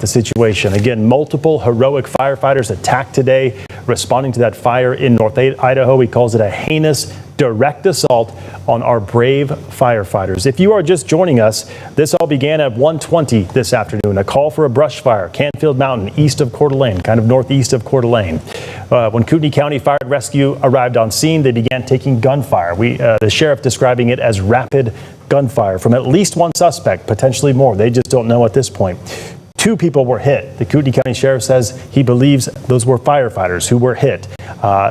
the situation. Again, multiple heroic firefighters attacked today, responding to that fire in North Idaho. He calls it a heinous, direct assault on our brave firefighters. If you are just joining us, this all began at 1:20 this afternoon. A call for a brush fire, Canfield Mountain, east of Coeur d'Alene, kind of northeast of Coeur d'Alene. When Kootenai County Fire and Rescue arrived on scene, they began taking gunfire. The sheriff describing it as rapid gunfire from at least one suspect, potentially more. They just don't know at this point. 2 people were hit. The Kootenai County Sheriff says he believes those were firefighters who were hit.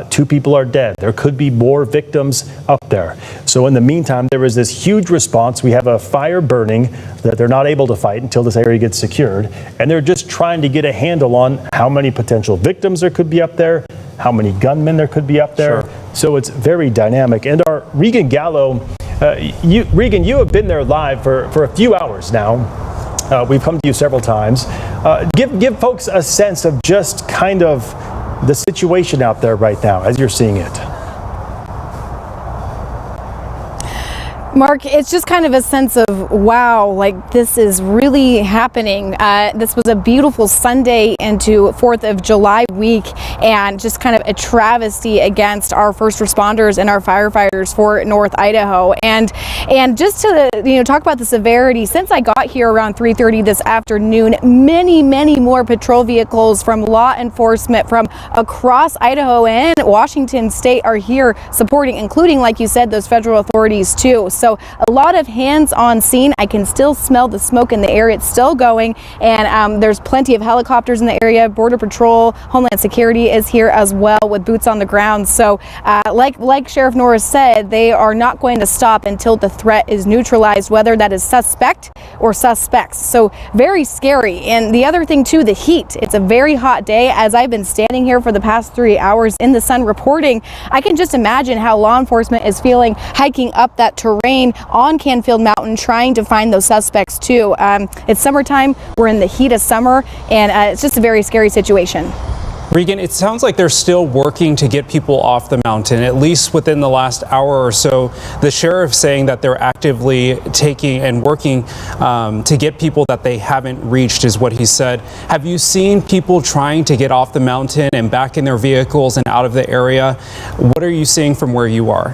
2 people are dead. There could be more victims up there. So in the meantime, there is this huge response. We have a fire burning that they're not able to fight until this area gets secured. And they're just trying to get a handle on how many potential victims there could be up there, how many gunmen there could be up there. Sure. So it's very dynamic. And our Regan Gallo, Regan, you have been there live for a few hours now. We've come to you several times. Give folks a sense of just kind of the situation out there right now as you're seeing it. Mark, it's just kind of a sense of, wow, like this is really happening. This was a beautiful Sunday into 4th of July week, and just kind of a travesty against our first responders and our firefighters for North Idaho. And just to talk about the severity, since I got here around 3:30 this afternoon, many more patrol vehicles from law enforcement from across Idaho and Washington state are here supporting, including, like you said, those federal authorities too. So a lot of hands on scene. I can still smell the smoke in the air. It's still going, and there's plenty of helicopters in the area. Border Patrol, Homeland Security is here as well with boots on the ground. So like Sheriff Norris said, they are not going to stop until the threat is neutralized, whether that is suspect or suspects. So very scary. And the other thing too, the heat. It's a very hot day. As I've been standing here for the past 3 hours in the sun reporting, I can just imagine how law enforcement is feeling hiking up that terrain on Canfield Mountain, trying to find those suspects too. It's summertime, we're in the heat of summer, and it's just a very scary situation. Regan, it sounds like they're still working to get people off the mountain, at least within the last hour or so. The sheriff saying that they're actively taking and working to get people that they haven't reached, is what he said. Have you seen people trying to get off the mountain and back in their vehicles and out of the area? What are you seeing from where you are?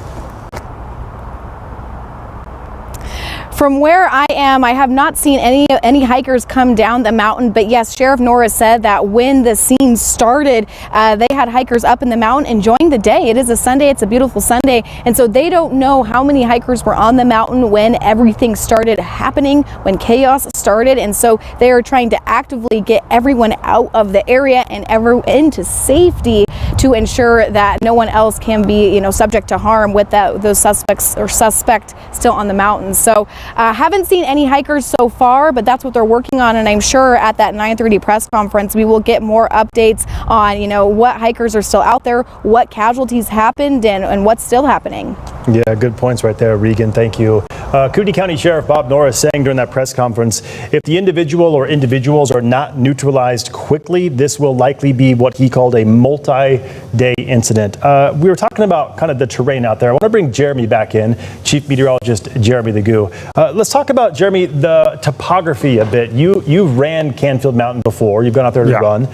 From where I am, I have not seen any hikers come down the mountain, but yes, Sheriff Norris said that when the scene started, they had hikers up in the mountain enjoying the day. It is a Sunday, it's a beautiful Sunday, and so they don't know how many hikers were on the mountain when everything started happening, when chaos started, and so they are trying to actively get everyone out of the area and into safety to ensure that no one else can be, subject to harm with those suspects or suspect still on the mountain. So haven't seen any hikers so far, but that's what they're working on, and I'm sure at that 9:30 press conference we will get more updates on what hikers are still out there, what casualties happened, and what's still happening. Yeah, good points right there, Regan. Thank you. Kootenai County Sheriff Bob Norris saying during that press conference, if the individual or individuals are not neutralized quickly, this will likely be what he called a multi-day incident. We were talking about kind of the terrain out there. I want to bring Jeremy back in, Chief Meteorologist Jeremy the Goo. Let's talk about, Jeremy, the topography a bit. You've ran Canfield Mountain before. You've gone out there to run.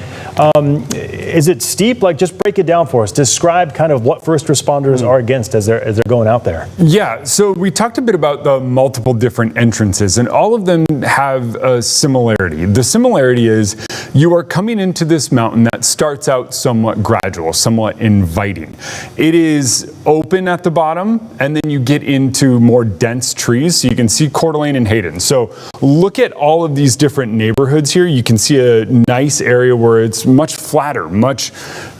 Is it steep? Just break it down for us. Describe kind of what first responders are against as they're going out there. Yeah, so we talked a bit about the multiple different entrances, and all of them have a similarity. The similarity is you are coming into this mountain that starts out somewhat gradual, somewhat inviting. It is open at the bottom, and then you get into more dense trees, so you can see Coeur d'Alene and Hayden. So look at all of these different neighborhoods here. You can see a nice area where it's much flatter, much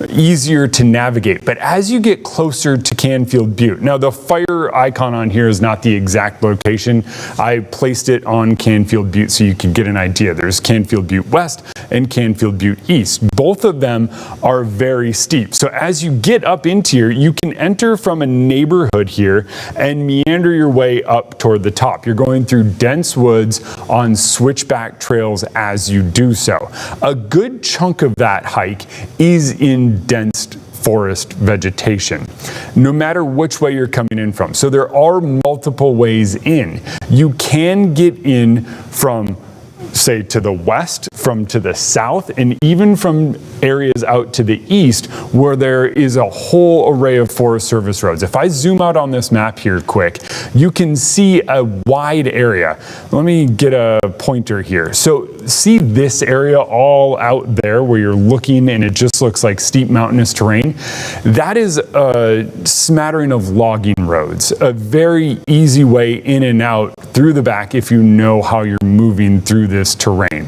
easier to navigate. But as you get closer to Canfield Butte, now the fire icon on here is not the exact location. I placed it on Canfield Butte so you could get an idea. There's Canfield Butte West and Canfield Butte East. Both of them are very steep. So as you get up into here, you can enter from a neighborhood here and meander your way up toward the top. You're going through dense woods on switchback trails as you do so. A good chunk of that hike is in dense forest vegetation, no matter which way you're coming in from. So there are multiple ways in. You can get in from say to the west, from to the south, and even from areas out to the east where there is a whole array of Forest Service roads. If I zoom out on this map here quick, you can see a wide area. Let me get a pointer here. So see this area all out there where you're looking and it just looks like steep mountainous terrain? That is a smattering of logging roads, a very easy way in and out through the back if you know how you're moving through this terrain.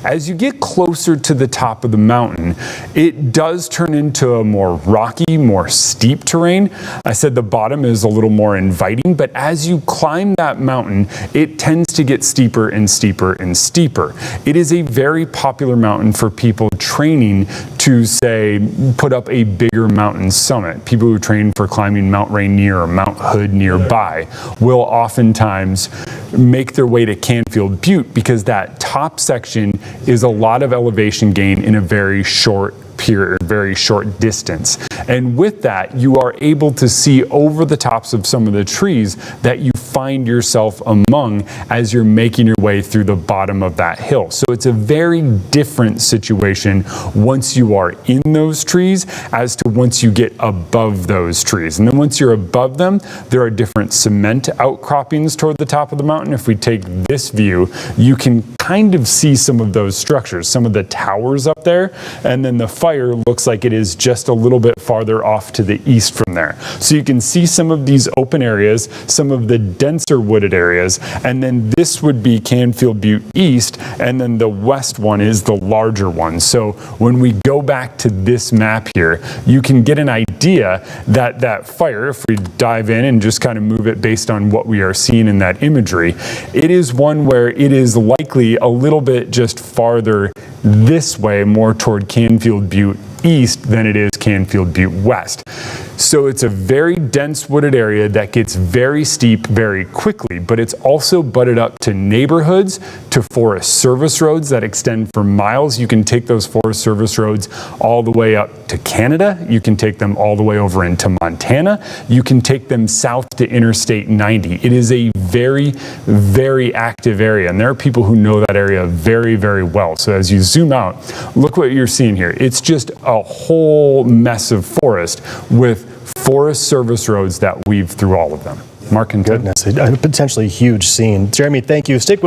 As you get closer to the top of the mountain, it does turn into a more rocky, more steep terrain. I said the bottom is a little more inviting, but as you climb that mountain, it tends to get steeper and steeper and steeper. It is a very popular mountain for people training to, say, put up a bigger mountain summit. People who train for climbing Mount Rainier or Mount Hood nearby will oftentimes make their way to Canfield Butte because that top section is a lot of elevation gain in a very short period, very short distance. And with that, you are able to see over the tops of some of the trees that you find yourself among as you're making your way through the bottom of that hill. So it's a very different situation once you are in those trees as to once you get above those trees. And then once you're above them, there are different cement outcroppings toward the top of the mountain. If we take this view, you can kind of see some of those structures, some of the towers up there, and then the fire looks like it is just a little bit farther off to the east from there. So you can see some of these open areas, some of the denser wooded areas, and then this would be Canfield Butte East, and then the west one is the larger one. So when we go back to this map here, you can get an idea that that fire, if we dive in and just kind of move it based on what we are seeing in that imagery, it is one where it is likely a little bit just farther this way, more toward Canfield Butte East than it is Canfield Butte West. So it's a very dense wooded area that gets very steep very quickly, but it's also butted up to neighborhoods, to Forest Service roads that extend for miles. You can take those Forest Service roads all the way up to Canada. You can take them all the way over into Montana. You can take them south to Interstate 90. It is a very, very active area, and there are people who know that area very, very well. So as you zoom out, look what you're seeing here. It's just a whole mess of forest with Forest Service roads that weave through all of them. Mark and Tim. Goodness, a potentially huge scene. Jeremy, thank you. Stick with